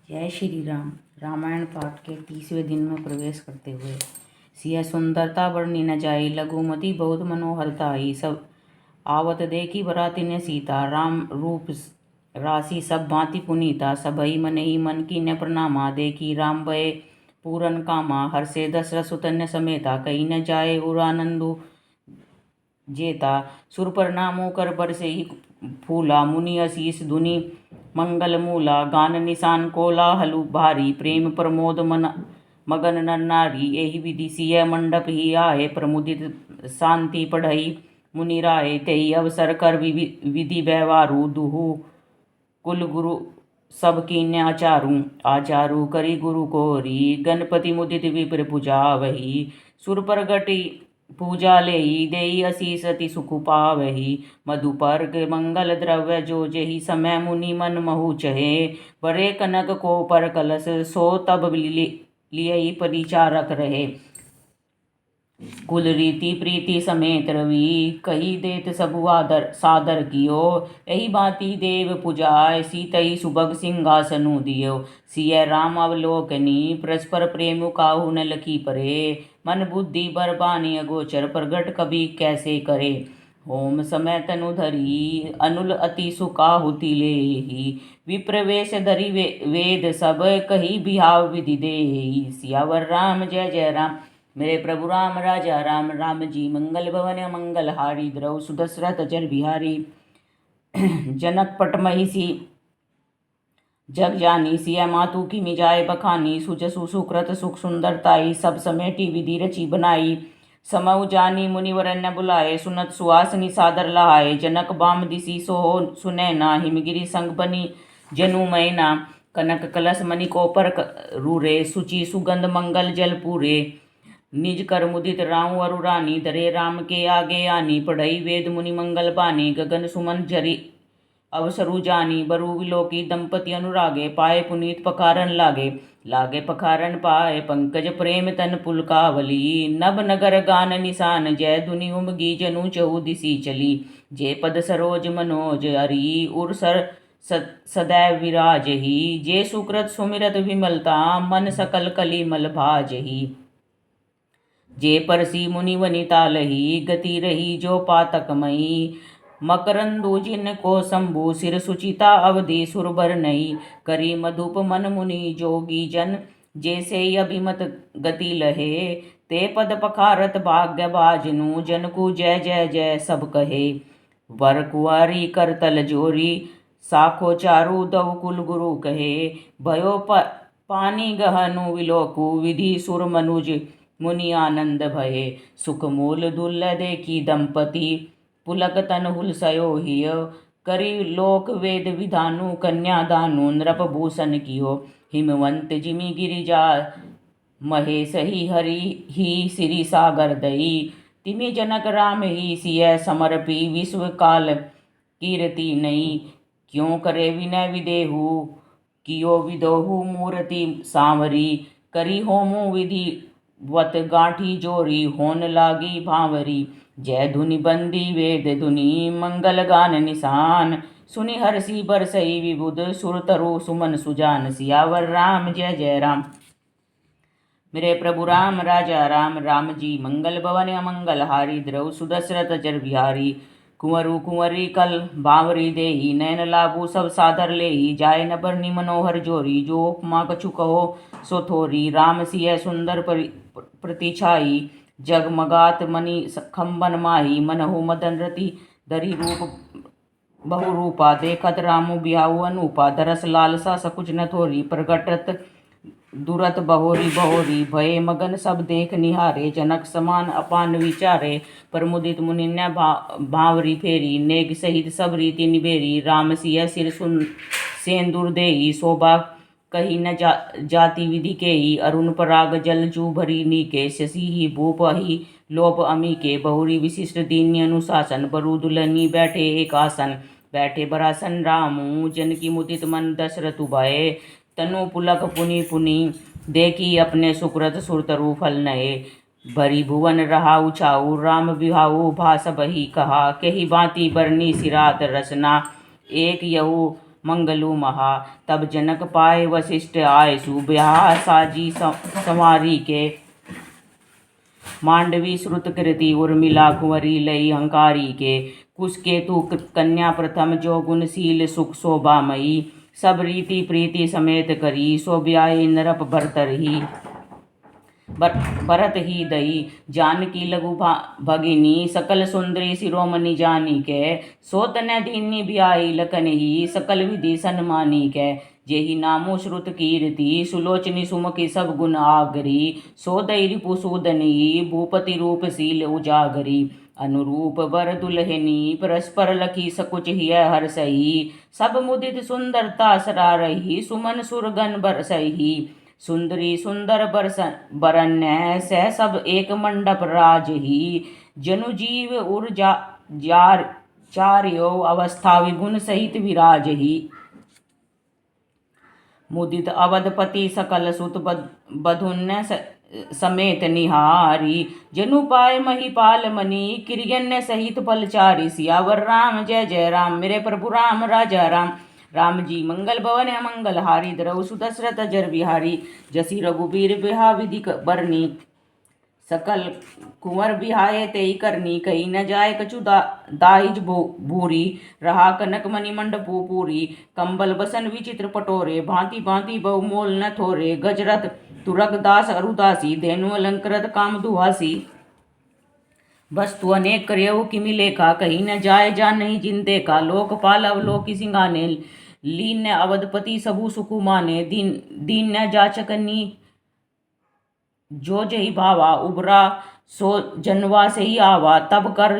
जय श्री राम। रामायण पाठ के 30वें दिन में प्रवेश करते हुए सिया सुंदरता वर्णि न जाई, लघुमति बहुत मनोहरताई। सब आवत देखी बराती ने सीता, राम रूप राशि सब भांति पुनीता। सबई मन ही मन की न प्रणामा, देखी राम भय पूरन कामा। हर्षे दशरथ सुतन्य समेता, कही न जाए उर आनंदु जेता। सुर प्रणामो कर बरसे ही फूला, मुनि असीस धुनि मंगल मूला। गान निशान कोलाहलु भारी, प्रेम प्रमोद मन मगन नर नारी। एहि विधि सिय मंडप ही आए, प्रमुदित शांति पढ़ई मुनि राय। तेहि अवसर कर विधि व्यवहारु, दुहु कुल गुरु सब कीन्य आचारू। आचारू करी गुरु कोरी, गणपति मुदित विप्र पूजा वही। सुर प्रगति पूजा लेई, देई असीस अति सुख पावही। मधुपर्क मंगल द्रव्य जो जेहि, समय मुनि मन महु चहे। बरे कनक को पर कलश, सो तब लियई परिचारक रहे। कुल रीति प्रीति समेत रवि, कही देत सबु आदर सादर कियो। यही भांति देव पुजाय, सीतई सुभग सिंहासनु दियो। सिय राम अवलोकनी, परस्पर प्रेम काहू न लखी परे। मन बुद्धि बर बानी अगोचर, प्रगट कवि कैसे करे। होम समय तनु धरी, अनुल अति सुखाहुति लेहि। विप्रवेश धरि वेद सब, कही बिहाव विधि देहि। सियावर राम जय जय राम। मेरे प्रभु राम राजा राम, राम जी मंगल भवन मंगल हारी। द्रव सुदशरथ अचर बिहारी, जनक पट महिषी जग जानी। सिया मातु की मिजाए बखानी, सुजसु सुकृत सुख सुंदरताई। सब समेटी विधि रची बनाई, समऊ जानी मुनिवरण्य बुलाए। सुनत सुहासनी सादर लहाए, जनक बाम दिसी सोहो सुनैना। हिमगिरी संग बनी जनु मैना, कनक कलश मणि को पर रूरे। सुचि सुगंध मंगल जल पूरे, निज कर मुदित राहु अरु रानी। धरे राम के आगे आनी, पढ़ई वेद मुनि मंगल बानी। गगन सुमन झरी अवसरु जानी, बरु विलोकी दंपति अनुरागे। पाए पुनीत पखारन लागे, लागे पखारन पाए। पंकज प्रेम तन पुलकावली, नभ नगर गान निशान। जय धुनि उमगी जनु चहु दिसी चली। जे पद सरोज मनोज हरि, उर सर सदैव विराजही। जे सुकृत सुमिरत विमलता, मन सकल कली मल भाजही। जे परसी मुनि वनिता लही, गति रही जो पातकमयी। मकरंदु जिन को शंभु, सिर सुचिता अवधि सुरभर नई। करी मधुप मन मुनि जोगी जन, जैसे अभिमत गति लहे। ते पद पखारत भाग्य बाजनु, जन को जय जय जय सब कहे। वर कुआरी कर तल जोरी, साखो चारु दव कुल गुरु कहे। भयो पानी गहनु विलोकु, विधि सुर मनुज मुनि आनंद भये। सुख मूल दुल्ल देखी दंपति, पुलक तन हुलसयो हिय। करी लोक वेद विधानु, कन्या दानु नृप भूषण कियो। हिमवंत जिमि गिरिजा, महेश ही हरि ही सिरि सागर दई। तिमि जनक राम ही सिय समर्पी, विश्व काल कीर्ति नई। क्यों करे विनय विदेहु, कियो विदोहु मूर्ति सांवरी। करी होमु विधि वत गांठी जोरी, होन लागी भांवरी। जय धुनि बंदी वेद धुनि, मंगल गान निशान। सुनि हर्षि बरसई विबुध, सुर तरु सुमन सुजान। सियावर राम जय जय राम। मेरे प्रभु राम राजा राम, राम जी मंगल भवन अमंगल हारी। द्रव सुदशरथ अचर बिहारी, कुंवरु कुंवरी कल बावरी देही। नैन लाभु सब सादर लेही, जाय न बरनी मनोहर जोरी। जो उपमा कछु कहो सो थोरी, राम सिय सुंदर प्रतिछाई। जगमगात मणि खंबन माही, मनहु मदन रति धरि रूप बहुरूपा। देखत रामु बिहाऊ अनूपा, दरस लालसा सकुच न थोरी। प्रगटत दुरत बहोरी बहोरी, भये मगन सब देख निहारे। जनक समान अपान विचारे, प्रमुदित मुनि न भांवरी फेरी। नेग सहित सब रीति निबेरी, राम सिय सिर सेंदूर देई। शोभा कही न जाति विधि केही, अरुण पराग जल जू भरी नीके। शशि ही भूप ही लोप अमी के, बहुरी विशिष्ट दीन्य अनुशासन। बरु दुलनी बैठे एक आसन, बैठे बरासन रामू। जनकी मुदित मन दशरथु भये, तनु पुलक पुनि पुनि। देखी अपने सुकृत सुरतरु फल नये। भरी भुवन रहा उछाऊ, राम बिहाऊ भास बही कहा। केही भांति बरनी सिरात रसना, एक यहू मंगलू महा। तब जनक पाए वशिष्ठ आयसु, ब्याह साजी संवारी के। मांडवी श्रुत कृति उर्मिला कुंवरी लई हंकारी के। कुश केतु कन्या प्रथम जो गुणशील सुख शोभामयी। सब रीति प्रीति समेत करी, सो ब्याही नरप भरत ही दई। जानकी लघु भगिनी सकल सुंदरी शिरोमणि जानी के। सो तने दीनी ब्याही लखन ही, सकल विधि सन्मानी के। जेहि नामो श्रुत कीर्ति, सुलोचनी सुमुखी सब गुण आगरी। सो दई रिपुसूदनी, भूपति रूप शील उजागरी। अनुरूप वर दुल्हनी, परस्पर लखी सकुच हिय हर्षहि। सब मुदित सुंदरता सरारही, सुमन सुरगन बरसही। सुंदरी सुंदर बरन्य सह सब एक मंडप राजही। जनु जीव उर चार्यो अवस्था विगुण सहित विराजही। मुदित अवधपति सकल सुत बधुन्य समेत निहारी। जनु पाए महिपाल मणि, किरियन्य सहित फलचारी। सियावर राम जय जय राम, मेरे प्रभु राम राजा राम। राम जी मंगल भवन मंगल हारी, द्रव सुदशरथ अजर बिहारी। जसी रघुबीर बिहा विधि बरनी, सकल कुंवर बिहाए तेई करनी। कही न जाए कछु दाइज भूरी, रहा कनक मणि मंडपू पूरी। कंबल बसन विचित्र पटोरे, भांति भांति बहु मोल न थोरे। गजरथ तुरग दास अरुदासी, धेनु अलंकृत काम दुहासी। वस्तु अनेक करयहु किमि लेखा, कही न जाए जा नहीं जिन देखा। लोकपाल अवलोकि सिंगाने, लीन अवधपति सबु सुकु माने। दीन न जाचकनी जो जही भावा, उबरा सो जनवा से ही आवा। तब कर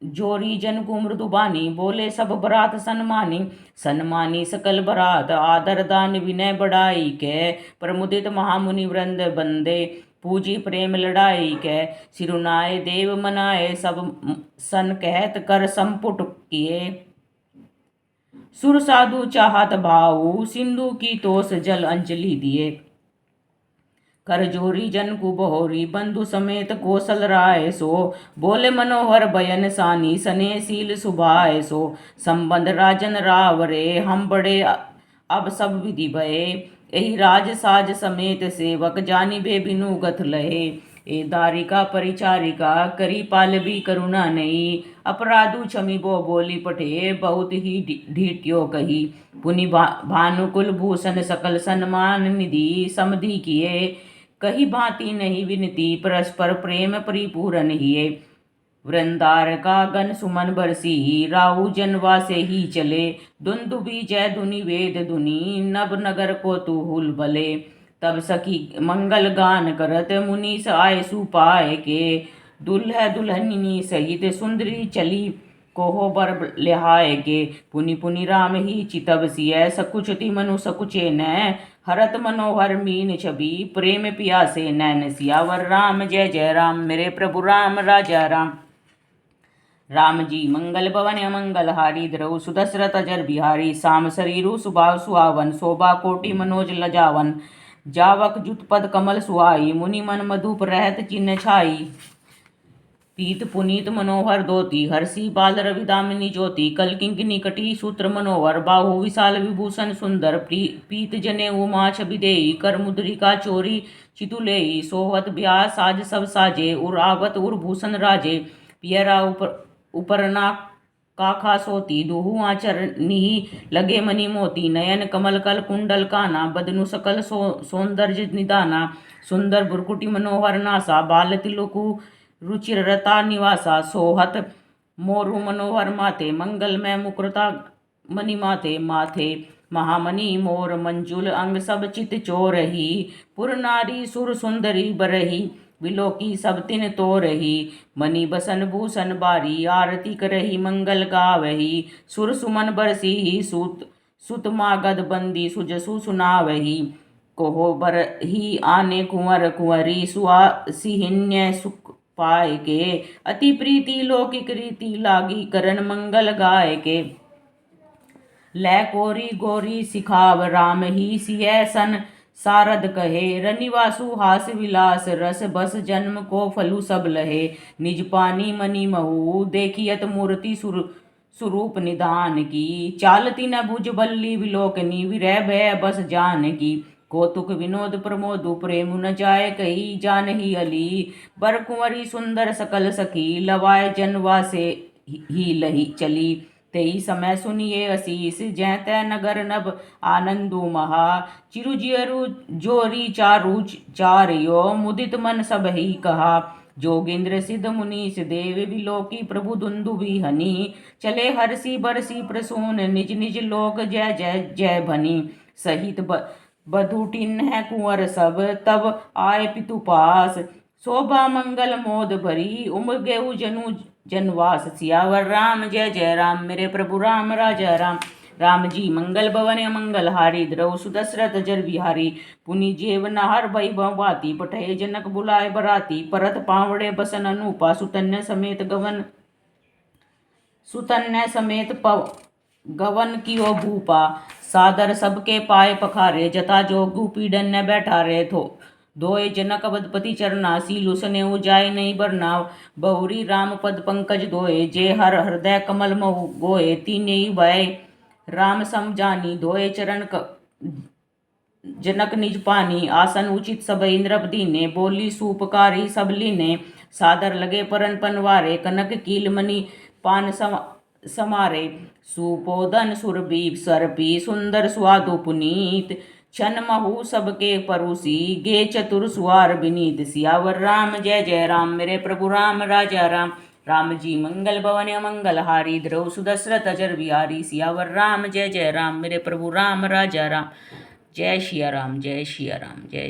जोरी जन को मृदु बानी, बोले सब बरात सन्मानी। सन्मानी सकल बरात, आदर दान विनय बढ़ाई के। प्रमुदित महामुनि वृंद बंदे, पूजी प्रेम लड़ाई के। सिरुनाए देव मनाए, सब सन कहत कर संपुट किए। सुर साधु चाहत भाऊ, सिंधु की तोस जल अंजलि दिए। कर जोरी जन को बहोरी, बंधु समेत कौशल राय सो। बोले मनोहर बयन सानी, स्नेहशील सुभाय सो। संबंध राजन रावरे, हम बड़े अब सब विधि भये। यही राज साज समेत सेवक, जानी बे बिनु गथ लहे। ए दारिका परिचारिका, करी पालवी करुणा नहीं। अपराधु क्षमी बो बोली पठे, बहुत ही ढीट्यो कही। पुनि भानुकुल भूषण सकल सन्मान निधि, समधि किए। कही भांति नहीं विनती, परस्पर प्रेम परिपूरन हिये। वृंदार का गण सुमन बरसी, राहु जनवा से ही चले। दुंदुबी जय धुनि वेद धुनि, नभ नगर को तुहुल भले। तब सखी मंगल गान करत, मुनीस आए सुपाए के। दुल्ह दुल्हनिनी सहित सुंदरी चली, कोहो बर लिहाए के। पुनि पुनि राम ही चितव सिय, सकुचति मनु सकुचे न। हरत मनोहर मीन छवि, प्रेम पियासे नैन। सियावर राम जय जय राम, मेरे प्रभु राम राजा राम। राम जी मंगल भवन मंगल हारी, द्रव सुदशरथ अजर बिहारी। साम शरीरु सुभाव सुहावन, शोभा कोटि मनोज लजावन। जावक जुत पद कमल सुहाई, मुनि मन मधुप रहत चिन्ह छाई। पीत पुनीत मनोहर धोती, हर्षि बाल रवि दामिनी ज्योति। कल किंकिनी कटी सूत्र मनोहर, बाहु विशाल विभूषण सुंदर। पीत जने उमा छवि देई, कर मुद्रिका चोरी चितुलेई। सोहत ब्याह साज सब साजे, उर आवत उर भूषण राजे। पियरा उपरना काखा सोती, दुहु आचर निहि लगे मणि मोती। नयन कमल कल कुंडल काना, बदनु सकल सौंदर्य निदाना। सुंदर भ्रुकुटी मनोहर नासा, बाल तिलकु रुचिर रता निवासा। सोहत मोरु मनोहर माथे, मंगलमय मुकुरता मणि माथे। माथे महामणि मोर मंजुल, अंग सब चित चोरही। पुर नारी सुर सुंदरी बरही, विलोकी सब तिन तोरही। मणि बसन भूषण बारी, आरती करही मंगल गावही। सुर सुमन बरसी सुत मागध बंदी, सुजसु सुनावही। कोहो बर ही आने कुंवर कुंवरी, सुहासिन्य सुख पाए के। अति प्रीति लौकिक रीति, लागी करन मंगल गाय के। लै कोरी गोरी सिखाव, राम ही सिय सन सारद कहे। रनिवासु हास विलास, रस बस जन्म को फलु सब लहे। निज पानी मणि महु, देखियत मूर्ति स्वरूप निधान की। चालती न भुज बल्ली विलोकनी, विरह भय बस जान की। कौतुक विनोद प्रमोद प्रेम न जाय कही, जानही अली। बर कुंवरी सुंदर सकल सखी, लवाय जनवा से ही लही चली। तेई समय सुनिए असीस, जै तै नगर नभ आनंदु महा। चिरुजियरु जोरी चारु चारयो, मुदित मन सब ही कहा। जोगिंद्र सिद्ध मुनीस देव, विलोकी प्रभु दुन्दुभि हनि। चले हरसी बरसी प्रसून, निज निज लोक जय जय जय भनी। सहित बधु टिन्ह कुंवर सब, तब आए पितु पास। शोभा मंगल मोद भरी, उम्र गेहु जनु जनवास। सियावर राम जय जय राम, मेरे प्रभु राम राजा राम। राम जी मंगल भवन मंगल हारी, द्रव सुदशरथ जर बिहारी। पुनि जेव नहर वैभव बाती, पठय जनक बुलाए बराती। परत पावड़े बसन अनुपा, सुतन्य समेत गवन कियो भूपा। सादर सबके पाए पखारे, जता जोगु पीड़न न बैठारे थो। धोए जनक अवधपति चरना, सीलु सनेऊ जाय नहीं बरनाव। बहुरी राम पद पंकज धोए, जे हर हृदय कमल महु गोए। तीनेई भय राम सम जानी, धोए चरण जनक निज पानी। आसन उचित सब इंद्र दीने, बोली सुपकारी सब लीने। सादर लगे परन पनवारे, कनक कील मणि पान समारे। सुपोधन सुरभि सरपी, सुंदर सुआदु पुनीत। छन महु सबके परुसी, गे चतुर सुआर विनीत। सियावर राम जय जय राम, मेरे प्रभु राम राजा राम। राम जी मंगल भवन मंगल हारी, द्रव सुदशरथ अजर बिहारी। सियावर राम जय जय राम, मेरे प्रभु राम राजा राम। जय सिया राम, जय सिया राम, जय।